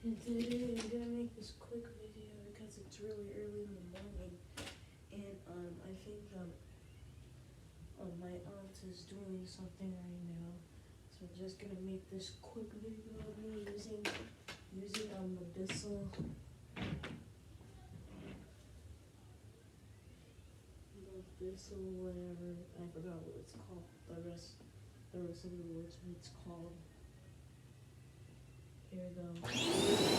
And today I'm gonna make this quick video because it's really early in the morning, and I think my aunt is doing something right now, so I'm just gonna make this quick video of me using Medicinal whatever, I forgot what it's called. The rest of the words what it's called. Here we go.